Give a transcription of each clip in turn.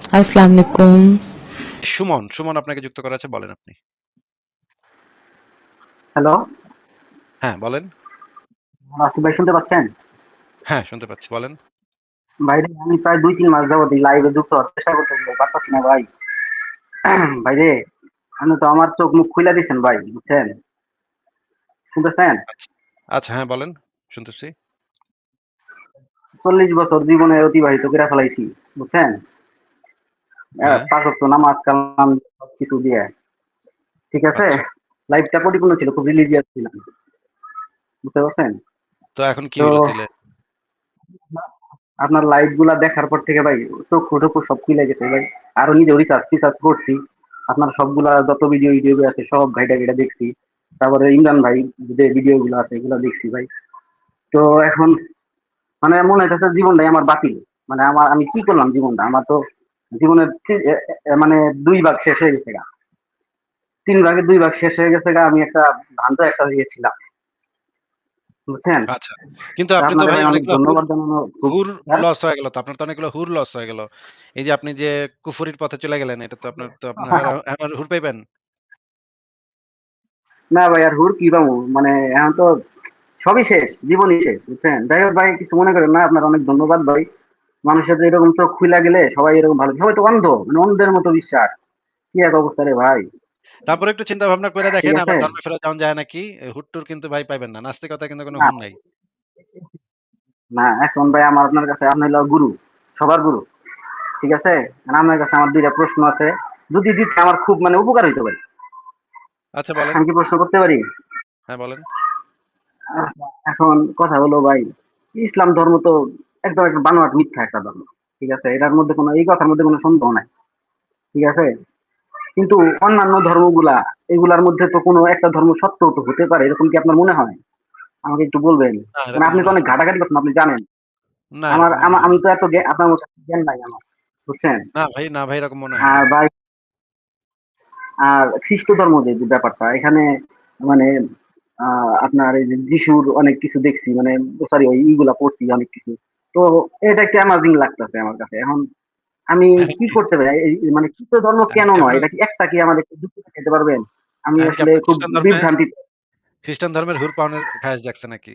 আসসালামু আলাইকুম। সুমন আপনাকে যুক্ত করা আছে, বলেন আপনি। হ্যালো, হ্যাঁ, বলেন। আসিফ ভাই শুনতে পাচ্ছেন? হ্যাঁ, শুনতে পাচ্ছি, বলেন। ভাই আমি প্রায় ২-৩ মাস যাবত এই লাইভে যুক্ত হওয়ার চেষ্টা করতেছি ভাই, পারতাছি না ভাই। ভাই রে, আপনি তো আমার চোখ মুখ খুইলা দিছেন ভাই, বুঝছেন? শুনতেছেন? আচ্ছা, আচ্ছা, হ্যাঁ, বলেন। শুনতেছি। ৪০ বছর জীবনে অতিবাহিত করে ফেলাইছি, বুঝছেন? হ্যাঁ, ৫ ওয়াক্ত নামাজ কালাম সবকিছু দিয়ে। ঠিক আছে? আচ্ছা। লাইফটা পরিপূর্ণ ছিল, খুব রিলিজিয়াস ছিলাম। বুঝতে পারছেন? তো এখন কি তো হইলো তাইলে? আপনার লাইভ গুলা দেখার পর থেকে ভাই চক্ষু টক্ষু সব খুলে গেছে ভাই। আরো নিজে রিসার্চ টিসার্চ করছি, আপনার সবগুলা যত ভিডিও ভিডিও আছে সব ঘাইটা ঘাইটা দেখছি। তারপরে ইমরান ভাই যে ভিডিও গুলো আছে এগুলো দেখছি ভাই। তো এখন মানে মনে হইতেছে জীবনটাই আমার বাতিল। মানে আমি কি করলাম জীবনটা, আমার তো জীবনের মানে ২ ভাগ শেষ হয়ে গেছে গা, ৩ ভাগের ২ ভাগ শেষ হয়ে গেছে গা। আমি একটা ভ্রান্ত একটা হয়েছিলাম, বুঝছেন? আচ্ছা। কিন্তু তা আপনি তো আপনাদের ভাই ভাই অনেক অনেকগুলা ধন্যবাদ জানানো খুব হুর দরকার। লস হয়ে গেল তো। আপনার তো অনেকগুলো হুর লস হয়ে গেল। এই যে আপনি যে কুফরির পথে চলে গেলেন, এটা তো আপনি আবার হুর পাইবেন? না ভাই আর হুর কি পাবো, মানে এখন তো সবই শেষ, জীবনই শেষ, বুঝছেন? যাই হোক ভাই, কিছু মনে করেন না, আপনার অনেক ধন্যবাদ ভাই। মানুষের যে এরকম চোখ খুলে গেলে সবাই এরকম ভালো, সবাই তো অন্ধ, মানে অন্ধের মতো বিশ্বাস। কি এক অবস্থা রে ভাই, তারপরে একটু চিন্তা ভাবনা করে ঠিক দেখেন আছে? আবার ধর্মে ফেরত যাওয়া যায় নাকি? হুর-টুর কিন্তু ভাই পাইবেন না। নাস্তিকতায় কিন্তু কোনো না হুর নাই। না, এখন ভাই আমার আপনার কাছে, আপনি হলো গুরু, সবার গুরু, ঠিক আছে? আর আপনার কাছে আমার ২টা প্রশ্ন আছে, যদি দিতে আমার খুব মানে উপকার হইতে পারে। আচ্ছা, বলেন। আমি কি প্রশ্ন করতে পারি? হ্যাঁ, বলেন। এখন কথা হলো ভাই, ইসলাম ধর্ম তো একদম একটা বানোয়াট মিথ্যা একটা ধর্ম, ঠিক আছে? এটার মধ্যে কোনো, এই কথার মধ্যে কোনো সন্দেহ নাই, ঠিক আছে? কিন্তু অন্যান্য ধর্মগুলা, এগুলার মধ্যে তো কোনো একটা ধর্ম সত্য তো হতে পারে, এরকম কি আপনার মনে হয়? আমাকে একটু বলবেন। না, মানে এরকম আপনি তো মনে অনেক হয় না। ঘাটাঘাটি করছেন, আপনি জানেন। না, এরকম মনে হয় আমি না। তো এত আপনার মতো জ্ঞান নাই আমার, বুঝছেন? না ভাই, এরকম মনে হয় আর না। ভাই, আর খ্রিস্ট ধর্ম যে যে ব্যাপারটা এখানে, মানে আপনার এই যে যিশুর অনেক কিছু দেখছি, মানে সরি ওই ইগুলা পড়ছি অনেক কিছু। তো এটা একটু অ্যামাজিং লাগতেছে আমার কাছে। এখন আমি কি করতে পারি? মানে খ্রিস্ট ধর্ম কেন এখন নয়? এটা কি একটা, কি আমাদের একটু যুক্তি দেখাইতে পারবেন? আমি এখন কি আসলে আপনার খুব বিভ্রান্তিতে। খ্রিস্টান ধর্মের হুর পাওনের খায়েশ জাগছে নাকি?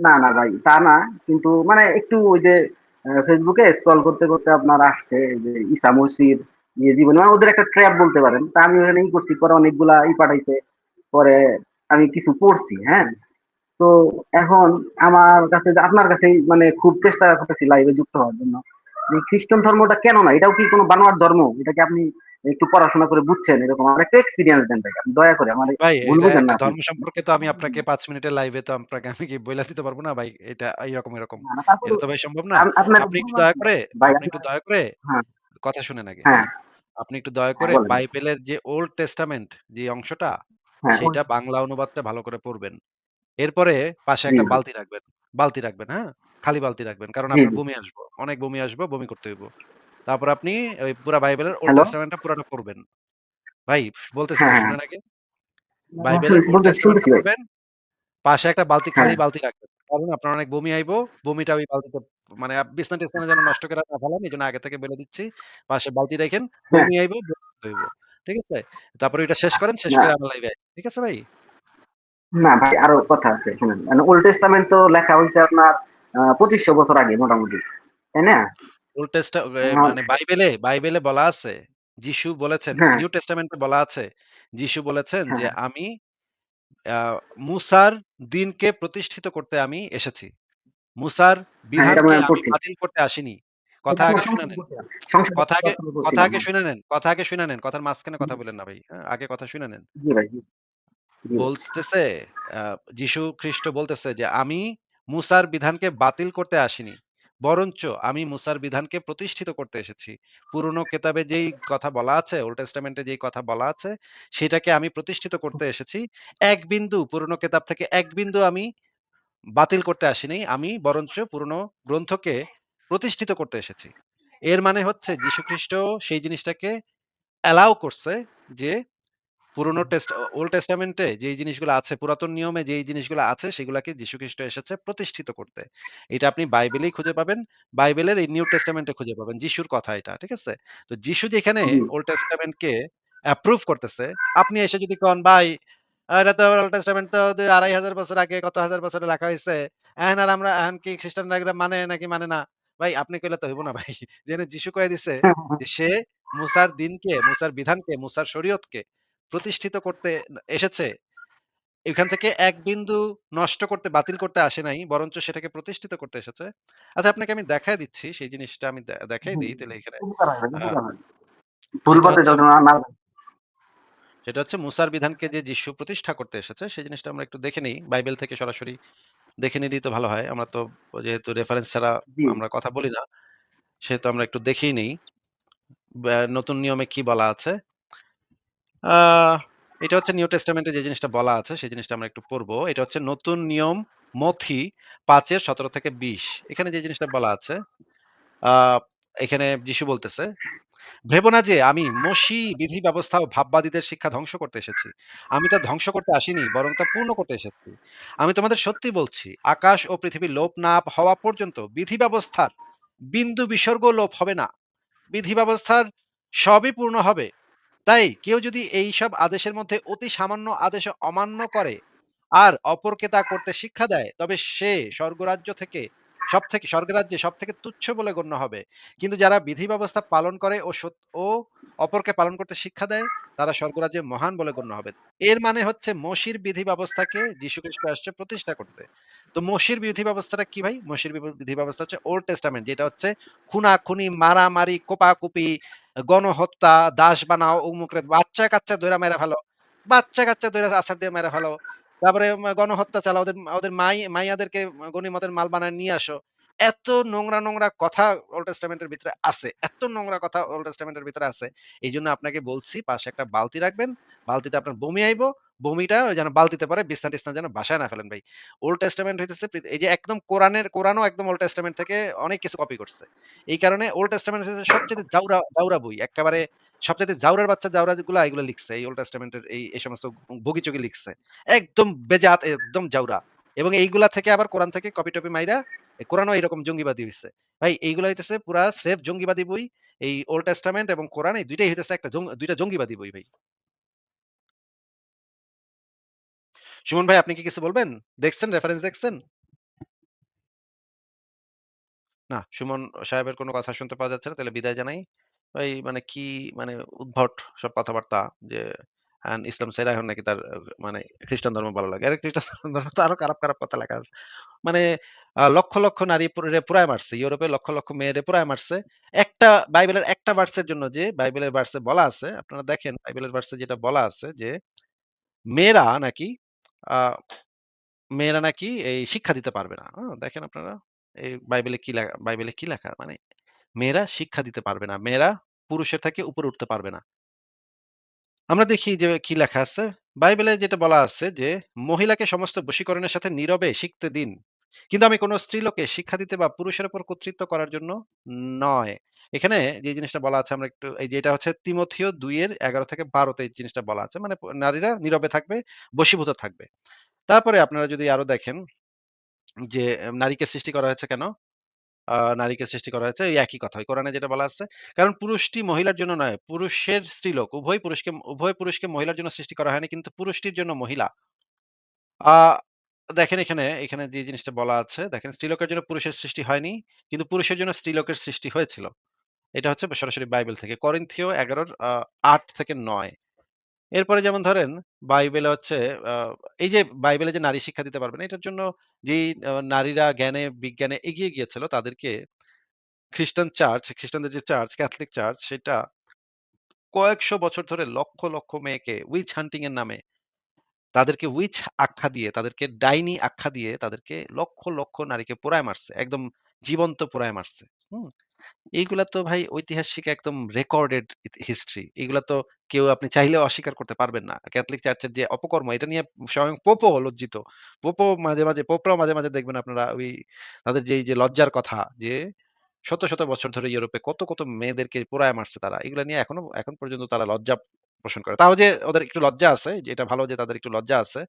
না, না ভাই, তা না। কিন্তু মানে একটু ওই যে ফেসবুকে স্ক্রল করতে, করতে আপনার আসছে যে ঈসা মসির জীবনী, মানে ওদের একটা ট্র্যাপ বলতে পারেন। তা আমি ওখানে করছি, পরে অনেকগুলা পাঠাইছে। পরে আমি কিছু পড়ছি, হ্যাঁ? তো এখন আমার কাছে যে আপনার কাছেই মানে খুব চেষ্টা করতেছি লাইভে যুক্ত হওয়ার জন্য। যে খ্রিস্টান ধর্মটা কেন না? এটাও কি কোনো বানোয়াট ধর্ম? এটা কি আপনি একটু পড়াশোনা করে বুঝছেন? এরকম আমার একটা এক্সপেরিয়েন্স দেন ভাই। আপনি দয়া করে আমারে ভাই, ভুল এটা বুঝেন না একটা আপনি। ধর্ম সম্পর্কে তো আমি আপনাকে ৫ মিনিটের লাইভে তো আপনাকে আমি কি বইলা দিতে পারব না ভাই। এটা এরকম। না, না, তারপরে এটা তো ভাই সম্ভব না। আপনার আপনি একটু ধারণা দয়া কি করে ভাই? আপনি একটু আপনার, দয়া করে হ্যাঁ, কথা শুনেন আগে। হ্যাঁ, হ্যাঁ? আপনি একটু দয়া হ্যাঁ, করে বলেন। বাইবেলের যে ওল্ড টেস্টামেন্ট যে অংশটা, হ্যাঁ, সেইটা বাংলা অনুবাদটা ভালো করে পড়বেন। এরপরে পাশে জি, একটা জি, বালতি রাখবেন। বালতি রাখবেন, হ্যাঁ? খালি বালতি রাখবেন। কারণ জি, আপনার জি। বমি আসবে। অনেক বমি আসবে, বমি করতে হইব। তারপর আপনি ওই পুরা বাইবেলের ওল্ড হ্যালো? টেস্টামেন্টটা পুরাটা পড়বেন। ভাই, বলতেছি হ্যাঁ, তো হ্যাঁ, শুনেন আগে। হ্যাঁ, বাইবেলের ওল্ড শুনতেছি টেস্টামেন্টটা ভাই। পড়বেন। পাশে একটা হ্যাঁ, খালি বালতি রাখবেন। কারণ আপনার অনেক বমি আইবো। বমিটা ওই বালতিতে মানে বিছনা-টিছনা যেন নষ্ট করে না ফেলান, এজন্য আগে থেকে বলে দিচ্ছি। পাশে বালতি রাইখেন। হ্যাঁ। বমি আইবো, বমি করতে হইব। ঠিক আছে? তারপরে ওইটা শেষ করেন, শেষ না, করে আমার লাইভে আইন। ঠিক আছে ভাই? না ভাই, আরো কথা আছে শুনেন। মানে ওল্ড টেস্টামেন্ট তো লেখা হইছে আপনার ২৫০০ বছর আগে মোটামুটি। তাই না? ওল্ড টেস্টা এখন মানে বাইবেলে বলা আছে, যিশু বলেছেন, হ্যাঁ, নিউ টেস্টামেন্টে বলা আছে, যিশু বলেছেন যে, হ্যাঁ, "আমি আ মুসার দিনকে প্রতিষ্ঠিত করতে আমি এসেছি। মুসার হ্যাঁ, এটা বিধানকে আমি আমি পড়ছি। বাতিল করতে আসিনি।" এটা কথা আপনার আগে শুনে সংসদে নেন। পড়ছিলাম। সংসদে কথা আগে বক্তব্য কথা পড়ছিলাম। আগে হ্যাঁ। শুনে নেন, কথা আগে শুনে নেন। কথার মাঝখানে কথা বইলেন না ভাই। হ্যাঁ? আগে কথা শুনে নেন। জি ভাই, জি, জি ভাই। বলতেছে আ যীশু খ্রিস্ট বলতেছে যে, "আমি মুসার বিধানকে বাতিল করতে আসিনি। বরঞ্চ আমি মুসার বিধানকে প্রতিষ্ঠিত করতে এসেছি। পুরনো কেতাবে যেই কথা বলা আছে, ওল্ড টেস্টামেন্টে যেই কথা বলা আছে, সেটাকে আমি প্রতিষ্ঠিত করতে এসেছি। এক বিন্দু পুরনো কেতাব থেকে এক বিন্দু আমি বাতিল করতে আসিনি। আমি বরঞ্চ পুরনো গ্রন্থকে প্রতিষ্ঠিত করতে এসেছি।" এর মানে হচ্ছে যীশু খ্রিস্ট সেই জিনিসটাকে অ্যালাও করছে যে পুরনো ওল্ড টেস্টামেন্টে যেই জিনিসগুলো আছে, পুরাতন নিয়মে যেই জিনিসগুলো আছে সেগুলাকে যীশুখ্রিস্ট এসেছে প্রতিষ্ঠিত করতে। এটা আপনি বাইবেলেই খুঁজে পাবেন। বাইবেলের এই নিউ টেস্টামেন্টে খুঁজে পাবেন। যিশুর কথা এটা। ঠিক আছে? তো যিশু যেখানে জি। ওল্ড টেস্টামেন্টকে অ্যাপ্রুভ করতেছে, আপনি এসে যদি কন, "ভাই এটা তো ওল্ড টেস্টামেন্ট তো ২,৫০০ বছর আগে কত হাজার বছরে লেখা হইছে। এখন আর আমরা এখন কি খ্রিস্টানরা এগুলা মানে নাকি মানে না?" ভাই আপনি কইলে তো হইব না ভাই। যেখানে যিশু কয়ে দিছে যে সে মুসার দিনকে, মুসার বিধানকে, মুসার শরীয়তকে প্রতিষ্ঠিত করতে এসেছে। এখান থেকে এক বিন্দু নষ্ট করতে, বাতিল করতে আসে নাই। বরঞ্চ সেটাকে প্রতিষ্ঠিত করতে এসেছে। আচ্ছা আপনাকে আমি দেখায় দিচ্ছি। সেই জিনিসটা আমি দেখাই জি, দেই তাহলে এখানে। উপকার হয় ভাই, আ উপকার হয়। ভুল সেটা পথে হচ্ছে যাতে না যায়। সেটা হচ্ছে মুসার বিধানকে যে যিশু প্রতিষ্ঠা করতে এসেছে, সেই জিনিসটা আমরা একটু দেখে নেই। বাইবেল থেকে সরাসরি দেখে নিলেই তো ভালো হয়। আমরা তো যেহেতু রেফারেন্স ছাড়া জি। আমরা কথা বলি না, সেহেতু আমরা একটু দেখেই নেই। নতুন নিয়মে কি বলা আছে। আ এটা হচ্ছে নিউ টেস্টামেন্টে যে জিনিসটা বলা আছে, সেই জিনিসটা আমরা একটু পড়বো। এটা হচ্ছে নতুন নিয়ম মথি ৫ এর ১৭ থেকে ২০। এখানে যে জিনিসটা বলা আছে, আ এখানে যিশু বলতেছে, "ভেবো না যে আমি মসি বিধি ব্যবস্থা ও ভাববাদীদের শিক্ষা ধ্বংস করতে এসেছি। আমি তা ধ্বংস করতে আসিনি, বরং তা পূর্ণ করতে এসেছি। আমি তোমাদের সত্যি বলছি, আকাশ ও পৃথিবী লোপ না হওয়া পর্যন্ত বিধি ব্যবস্থার বিন্দু বিসর্গ লোপ হবে না। বিধি ব্যবস্থার সবই পূর্ণ হবে। তাই কেউ যদি এইসব আদেশের মধ্যে অতি সামান্য আদেশ অমান্য করে আর অপরকে তা করতে শিক্ষা দেয়, তবে সে স্বর্গরাজ্য থেকে স্বর্গরাজ্যে সবথেকে তুচ্ছ বলে গণ্য হবে। কিন্তু যারা বিধি ব্যবস্থা পালন করে ও অপরকে পালন করতে শিক্ষা দেয়, তারা স্বর্গরাজ্যে মহান বলে গণ্য হবে।" এর মানে হচ্ছে মসির বিধি ব্যবস্থাকে যীশুখ্রিস্ট আসছে প্রতিষ্ঠা করতে। তো মসির বিধি ব্যবস্থাটা কি ভাই? মসির বিধি ব্যবস্থা হচ্ছে ওল্ড টেস্টামেন্ট, যেটা হচ্ছে খুনাখুনি, মারামারি, কোপাকুপি, গণহত্যা, দাস বানাও, অমুকরে বাচ্চা-কাচ্চা ধইরা মাইরা ফেলো। বাচ্চা-কাচ্চা ধইরা আছাড় দিয়ে মাইরা ফেলো। তারপরে গণহত্যা চালাও। ওদের ওদের মাইয়াদেরকে গনিমতের মাল বানায় নিয়ে আসো। এত নোংরা, নোংরা কথা ওল্ড টেস্টামেন্টের ভিতরে আছে। এত নোংরা কথা ওল্ড টেস্টামেন্টের ভিতরে আছে। এইজন্য আপনাকে বলছি পাশে একটা বালতি রাখবেন। বালতিতে আপনার বমি আইবো। বমিটা ওই যেন বালতিতে পড়ে, বিছনা-টিছনা যেন বাসায় না ফেলেন ভাই। ওল্ড টেস্টামেন্ট হইতেছে এই যে একদম কোরআনও একদম ওল্ড টেস্টামেন্ট থেকে অনেক কিছু কপি করছে। এই কারণে ওল্ড টেস্টামেন্ট হচ্ছে সবচাইতে জাউরা জাউরা বই। এক্কেবারে সবচাইতে জাউরার বাচ্চা জাউরা যেগুলা এগুলা লিখছে। এই ওল্ড টেস্টামেন্টের এই সমস্ত বগিচগি লিখছে। একদম বেজাত, একদম জাউরা। এবং এইগুলা থেকে আবার কোরআন থেকে কপি-টপি মাইরা কোরআনও এরকম জঙ্গিবাদী হইছে। ভাই এইগুলা হইতেছে পুরা সেফ জঙ্গিবাদী বই। এই ওল্ড টেস্টামেন্ট এবং কোরআন এই ২ টাই হইতেছে ২ টা জঙ্গিবাদী বই ভাই। সুমন ভাই আপনি কি কিছু বলবেন? দেখছেন, রেফারেন্স দেখছেন? না, সুমন সাহেবের কোনো কথা শুনতে পাওয়া যাচ্ছে না। তাহলে বিদায় জানাই। ভাই মানে কি মানে উদ্ভট সব কথাবার্তা যে ইসলাম ছাইড়া এখন নাকি তার মানে খ্রিস্টান ধর্ম ভালো লাগে। আরে খ্রিস্টান ধর্ম তো আরো খারাপ, খারাপ কথা লেখা আছে। মানে লক্ষ, লক্ষ নারী পুড়ায় মারছে। ইউরোপে লক্ষ, লক্ষ মেয়েরে পুড়ায় মারছে। একটা বাইবেলের একটা ভার্সের জন্য যে বাইবেলের ভার্সে বলা আছে, আপনারা দেখেন বাইবেলের ভার্সে যেটা বলা আছে যে মেয়েরা নাকি আ মেয়েরা নাকি এই শিক্ষা দিতে পারবে না। দেখেন আপনারা এই বাইবেলে কি লেখা? মানে মেয়েরা শিক্ষা দিতে পারবে না। মেয়েরা পুরুষের থেকে উপরে উঠতে পারবে না। আমরা দেখি যে কি লেখা আছে। বাইবেলে যেটা বলা আছে যে, "মহিলাকে সমস্ত বশীকরণের সাথে নীরবে শিখতে দিন। কিন্তু আমি কোন স্ত্রীলোককে শিক্ষা দিতে বা পুরুষের উপর কর্তৃত্ব করার জন্য নয়।" এখানে যে জিনিসটা বলা আছে আমরা একটু এই যে এটা হচ্ছে তিমথিও ২ এর ১১ থেকে ১২ তে এই জিনিসটা বলা আছে। মানে নারীরা নীরবে থাকবে, বশীভূত থাকবে। তারপরে আপনারা যদি আরো দেখেন যে নারীকে সৃষ্টি করা হয়েছে কেন? নারীকে সৃষ্টি করা হয়েছে। এই একই কথা। ওই কোরআনে যেটা বলা আছে। কারণ পুরুষটি মহিলার জন্য নয়, পুরুষের স্ত্রীলোক উভয় পুরুষকে মহিলার জন্য সৃষ্টি করা হয়নি, কিন্তু পুরুষটির জন্য মহিলা। আ দেখেন এখানে যে জিনিসটা বলা আছে, দেখেন স্ত্রীলোকের জন্য পুরুষের সৃষ্টি হয়নি, কিন্তু পুরুষের জন্য স্ত্রীলোকের সৃষ্টি হয়েছিল। এটা হচ্ছে সরাসরি বাইবেল থেকে। করিন্থীয় ১১ র ৮ থেকে ৯। এরপরে যেমন ধরেন বাইবেলে হচ্ছে আ এই যে বাইবেলে যে নারী শিক্ষা দিতে পারবে না, এটার জন্য যেই নারীরা জ্ঞানে বিজ্ঞানে এগিয়ে গিয়েছিল তাদেরকে খ্রিস্টানদের যে চার্চ, ক্যাথলিক চার্চ সেটা কয়েকশো বছর ধরে লক্ষ, লক্ষ মেয়েকে উইচ হান্টিং এর নামে তাদেরকে উইচ আখ্যা দিয়ে, তাদেরকে ডাইনি আখ্যা দিয়ে তাদেরকে লক্ষ, লক্ষ নারীকে পোড়ায় মারছে। একদম জীবন্ত পোড়ায় মারছে। হুম? এইগুলা তো ভাই ঐতিহাসিক একদম রেকর্ডেড হিস্ট্রি। এগুলা তো কেউ আপনি চাইলেও অস্বীকার করতে পারবেন না। ক্যাথলিক চার্চের যে অপকর্ম এটা নিয়ে স্বয়ং পোপও লজ্জিত। পোপরাও মাঝে, মাঝে দেখবেন আপনারা তাদের যে লজ্জার কথা যে শত, শত বছর ধরে ইউরোপে কত, কত মেয়েদেরকে পোড়ায় মারছে তারা। এগুলা নিয়ে এখন পর্যন্ত তারা লজ্জা পোষণ করে। তাও যে ওদের একটু লজ্জা আছে, যে এটা ভালো যে তাদের একটু লজ্জা আছে।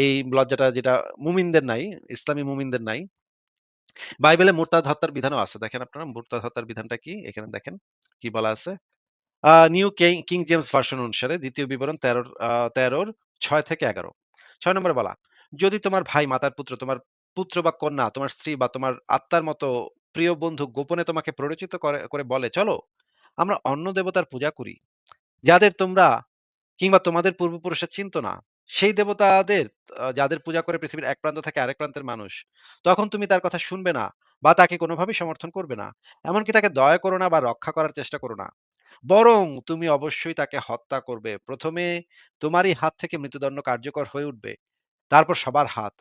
এই লজ্জাটা যেটা মুমিনদের নাই, ইসলামী মুমিনদের নাই। বাইবেলে মুরতাদ হত্যার বিধানও আছে। দেখেন আপনারা মুরতাদ হত্যার বিধানটা কি? এখানে দেখেন কি বলা আছে? নিউ কিং জেমস ভার্সন অনুসারে ২য় বিবরণ ১৩ র ৬ থেকে ১১। ৬ নম্বরে বলা, যদি তোমার ভাই, মাতার পুত্র, তোমার পুত্র বা কন্যা, তোমার স্ত্রী বা তোমার আত্মার মতো প্রিয় বন্ধু গোপনে তোমাকে প্ররোচিত করে বলে, চলো আমরা অন্য দেবতার পূজা করি, যাদের তোমরা কিংবা তোমাদের পূর্বপুরুষের চিনতো না। সেই দেবতাদের যাদের পূজা করে পৃথিবীর এক প্রান্ত থেকে আরেক প্রান্তের মানুষ। তখন তুমি তার কথা শুনবে না বা তাকে কোনোভাবেই সমর্থন করবে না। এমনকি তাকে দয়া করো না বা রক্ষা করার চেষ্টা করো না। বরং তুমি অবশ্যই তাকে হত্যা করবে। ১ম এ তোমারই হাত থেকে মৃত্যুদণ্ড কার্যকর হয়ে উঠবে। তারপর সবার হাত।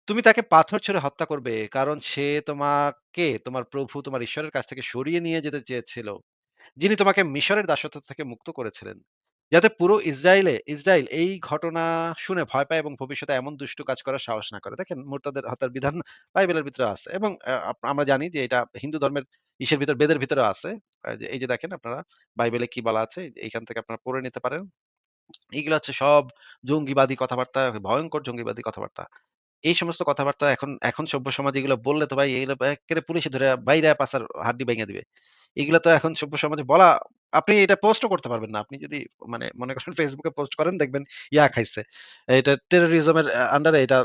তুমি তাকে পাথর ছুঁড়ে হত্যা করবে। কারণ সে তোমাকে তোমার প্রভু, তোমার ঈশ্বরের কাছ থেকে সরিয়ে নিয়ে যেতে চেয়েছিল, যিনি তোমাকে মিশরের দাসত্ব থেকে মুক্ত করেছিলেন। যাতে পুরো ইসরাইল এই ঘটনা শুনে ভয় পায় এবং ভবিষ্যতে এমন দুষ্ট কাজ করার সাহস না করে। দেখেন মুরতাদের হত্যার বিধান বাইবেলের ভিতরে আছে এবং আমরা জানি যে এটা হিন্দু ধর্মের ইসের ভিতর বেদের ভিতরেও আছে। এই যে দেখেন আপনারা বাইবেলে কি বলা আছে এইখান থেকে আপনারা পড়ে নিতে পারেন। এগুলো হচ্ছে সব জঙ্গিবাদী কথাবার্তা, ভয়ংকর জঙ্গিবাদী কথাবার্তা। এই সমস্ত কথাবার্তা এখন সভ্য সমাজে এগুলো বললে তো ভাই এগুলো এক্কেবারে পুলিশে ধইরা বাইরা পাছার হাড্ডি ভেঙে দিবে। এগুলা তো এখন সভ্য সমাজে বলা, আপনি এটা পোস্টও করতে পারবেন না। আপনি যদি মানে মনে করেন Facebook এ পোস্ট করেন দেখবেন খাইছে। এটা টেরোরিজম এর আন্ডারে এটা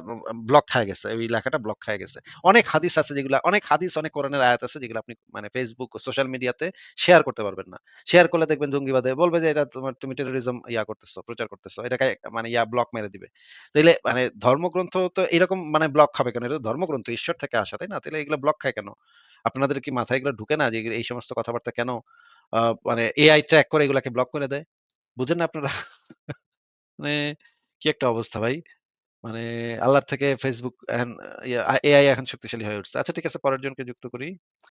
ব্লক খায় গেছে। ওই লেখাটা ব্লক খায় গেছে। অনেক হাদিস আছে যেগুলা, অনেক হাদিস, অনেক কোরআনের আয়াত আছে যেগুলো আপনি মানে Facebook ও সোশ্যাল মিডিয়াতে শেয়ার করতে পারবেন না। শেয়ার করলে দেখবেন জঙ্গিবাদে বলবে যে এটা তুমি টেরোরিজম করতেছো, প্রচার করতেছো। এটাকে মানে ব্লক মেরে দিবে। তাইলে মানে ধর্মগ্রন্থ তো এরকম মানে ব্লক খাবে কেন? এটা তো ধর্মগ্রন্থ ঈশ্বর থেকে আসা, তাই না? তাইলে এগুলো ব্লক খায় কেন? আপনাদের কি মাথায় এগুলো ঢুকে না যে এই সমস্ত কথাবার্তা কেন আ মানে এআই ট্র্যাক করে এগুলাকে ব্লক করে দেয়? বুঝেন না আপনারা? মানে কি একটা অবস্থা ভাই। মানে আল্লাহর থেকে Facebook এখন এআই এখন শক্তিশালী হয়ে উঠছে। আচ্ছা ঠিক আছে, পরের জনকে যুক্ত করি।